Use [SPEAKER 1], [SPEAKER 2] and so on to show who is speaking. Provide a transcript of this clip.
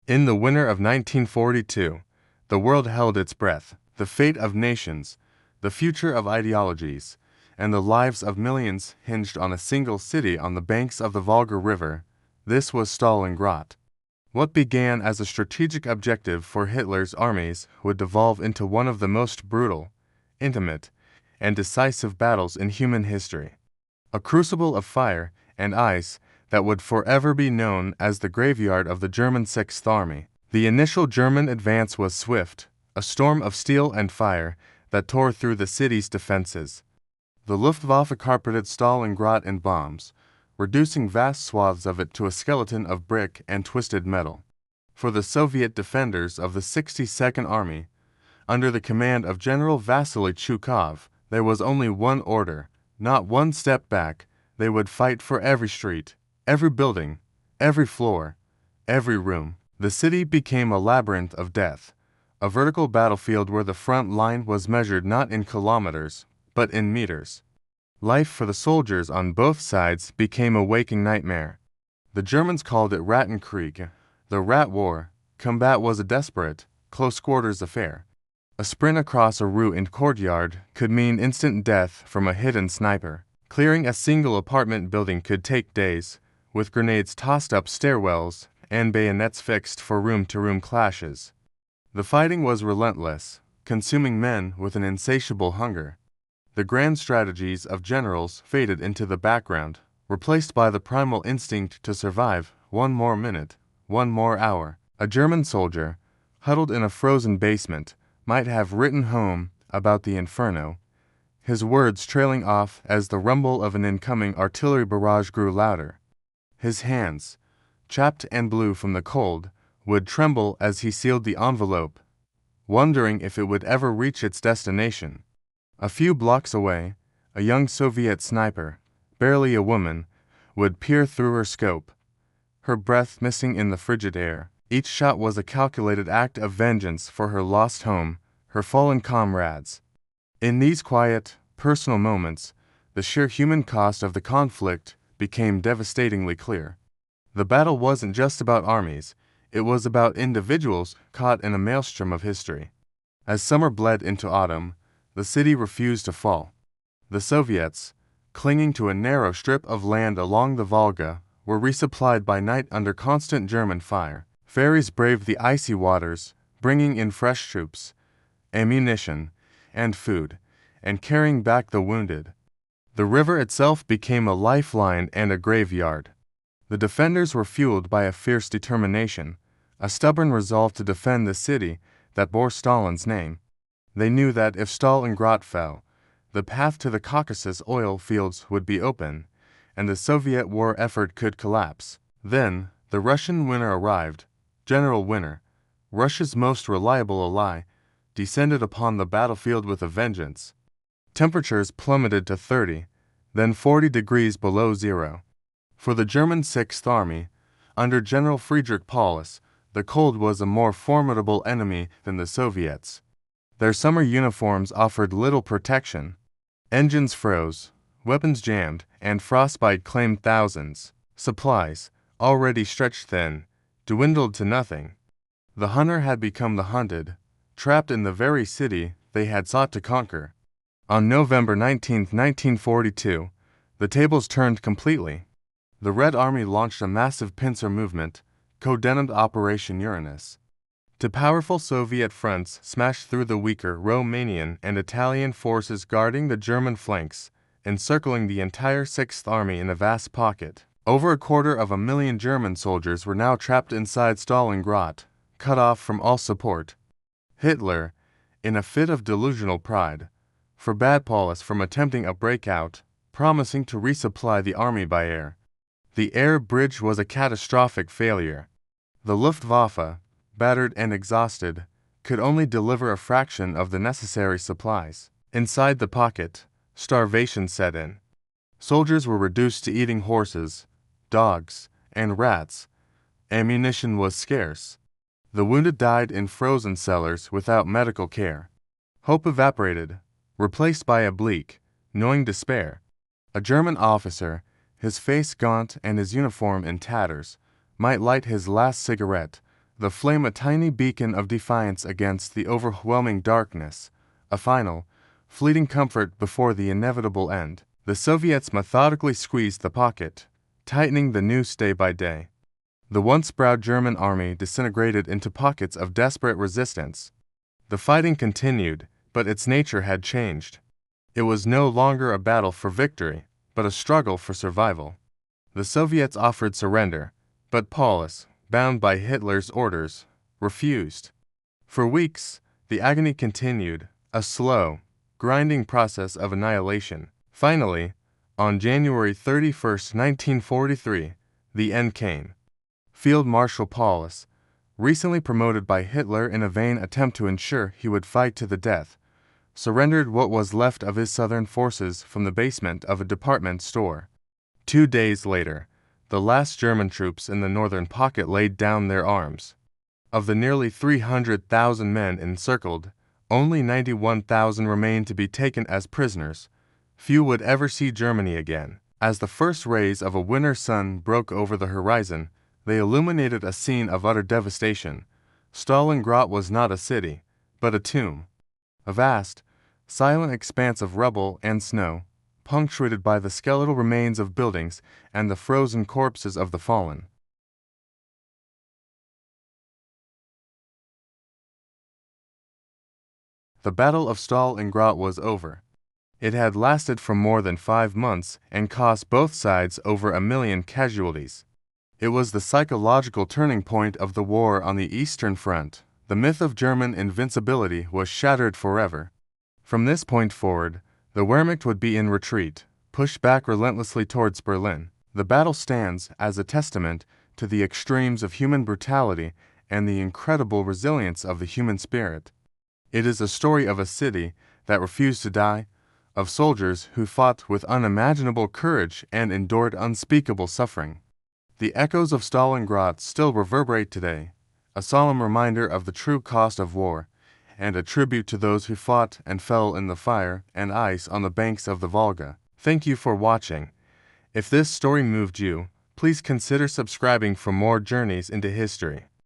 [SPEAKER 1] In the winter of 1942, the world held its breath. The fate of nations, the future of ideologies, and the lives of millions hinged on a single city on the banks of the Volga River. This was Stalingrad. What began as a strategic objective for Hitler's armies would devolve into one of the most brutal, intimate, and decisive battles in human history. A crucible of fire and ice that would forever be known as the graveyard of the German Sixth Army. The initial German advance was swift, a storm of steel and fire that tore through the city's defenses. The Luftwaffe carpeted Stalingrad in bombs, reducing vast swaths of it to a skeleton of brick and twisted metal. For the Soviet defenders of the 62nd Army, under the command of General Vasily Chukov, there was only one order, not one step back. They would fight for every street, every building, every floor, every room. The city became a labyrinth of death, a vertical battlefield where the front line was measured not in kilometers, but in meters. Life for the soldiers on both sides became a waking nightmare. The Germans called it Rattenkrieg, the Rat War. Combat was a desperate, close-quarters affair. A sprint across a ruined courtyard could mean instant death from a hidden sniper. Clearing a single apartment building could take days, with grenades tossed up stairwells and bayonets fixed for room-to-room clashes. The fighting was relentless, consuming men with an insatiable hunger. The grand strategies of generals faded into the background, replaced by the primal instinct to survive one more minute, one more hour. A German soldier, huddled in a frozen basement, might have written home about the inferno, his words trailing off as the rumble of an incoming artillery barrage grew louder. His hands, chapped and blue from the cold, would tremble as he sealed the envelope, wondering if it would ever reach its destination. A few blocks away, a young Soviet sniper, barely a woman, would peer through her scope, her breath missing in the frigid air. Each shot was a calculated act of vengeance for her lost home, her fallen comrades. In these quiet, personal moments, the sheer human cost of the conflict became devastatingly clear. The battle wasn't just about armies, it was about individuals caught in a maelstrom of history. As summer bled into autumn, the city refused to fall. The Soviets, clinging to a narrow strip of land along the Volga, were resupplied by night under constant German fire. Ferries braved the icy waters, bringing in fresh troops, ammunition, and food, and carrying back the wounded. The river itself became a lifeline and a graveyard. The defenders were fueled by a fierce determination, a stubborn resolve to defend the city that bore Stalin's name. They knew that if Stalingrad fell, the path to the Caucasus oil fields would be open, and the Soviet war effort could collapse. Then, the Russian winner arrived. General Winner, Russia's most reliable ally, descended upon the battlefield with a vengeance. Temperatures plummeted to 30, then 40 degrees below zero. For the German Sixth Army, under General Friedrich Paulus, the cold was a more formidable enemy than the Soviets. Their summer uniforms offered little protection. Engines froze, weapons jammed, and frostbite claimed thousands. Supplies, already stretched thin, dwindled to nothing. The hunter had become the hunted, trapped in the very city they had sought to conquer. On November 19, 1942, the tables turned completely. The Red Army launched a massive pincer movement, codenamed Operation Uranus. Two powerful Soviet fronts smashed through the weaker Romanian and Italian forces guarding the German flanks, encircling the entire Sixth Army in a vast pocket. Over 250,000 German soldiers were now trapped inside Stalingrad, cut off from all support. Hitler, in a fit of delusional pride, forbade Paulus from attempting a breakout, promising to resupply the army by air. The air bridge was a catastrophic failure. The Luftwaffe, battered and exhausted, could only deliver a fraction of the necessary supplies. Inside the pocket, starvation set in. Soldiers were reduced to eating horses, dogs, and rats. Ammunition was scarce. The wounded died in frozen cellars without medical care. Hope evaporated, replaced by a bleak, gnawing despair. A German officer, his face gaunt and his uniform in tatters, might light his last cigarette, the flame a tiny beacon of defiance against the overwhelming darkness, a final, fleeting comfort before the inevitable end. The Soviets methodically squeezed the pocket, tightening the noose day by day. The once proud German army disintegrated into pockets of desperate resistance. The fighting continued, but its nature had changed. It was no longer a battle for victory, but a struggle for survival. The Soviets offered surrender, but Paulus, bound by Hitler's orders, refused. For weeks, the agony continued, a slow, grinding process of annihilation. Finally, on January 31, 1943, the end came. Field Marshal Paulus, recently promoted by Hitler in a vain attempt to ensure he would fight to the death, surrendered what was left of his southern forces from the basement of a department store. 2 days later, the last German troops in the northern pocket laid down their arms. Of the nearly 300,000 men encircled, only 91,000 remained to be taken as prisoners. Few would ever see Germany again. As the first rays of a winter sun broke over the horizon, they illuminated a scene of utter devastation. Stalingrad was not a city, but a tomb. A vast, silent expanse of rubble and snow, punctuated by the skeletal remains of buildings and the frozen corpses of the fallen. The Battle of Stalingrad was over. It had lasted for more than 5 months and cost both sides over 1 million casualties. It was the psychological turning point of the war on the Eastern Front. The myth of German invincibility was shattered forever. From this point forward, the Wehrmacht would be in retreat, pushed back relentlessly towards Berlin. The battle stands as a testament to the extremes of human brutality and the incredible resilience of the human spirit. It is a story of a city that refused to die, of soldiers who fought with unimaginable courage and endured unspeakable suffering. The echoes of Stalingrad still reverberate today, a solemn reminder of the true cost of war, and a tribute to those who fought and fell in the fire and ice on the banks of the Volga. Thank you for watching. If this story moved you, please consider subscribing for more journeys into history.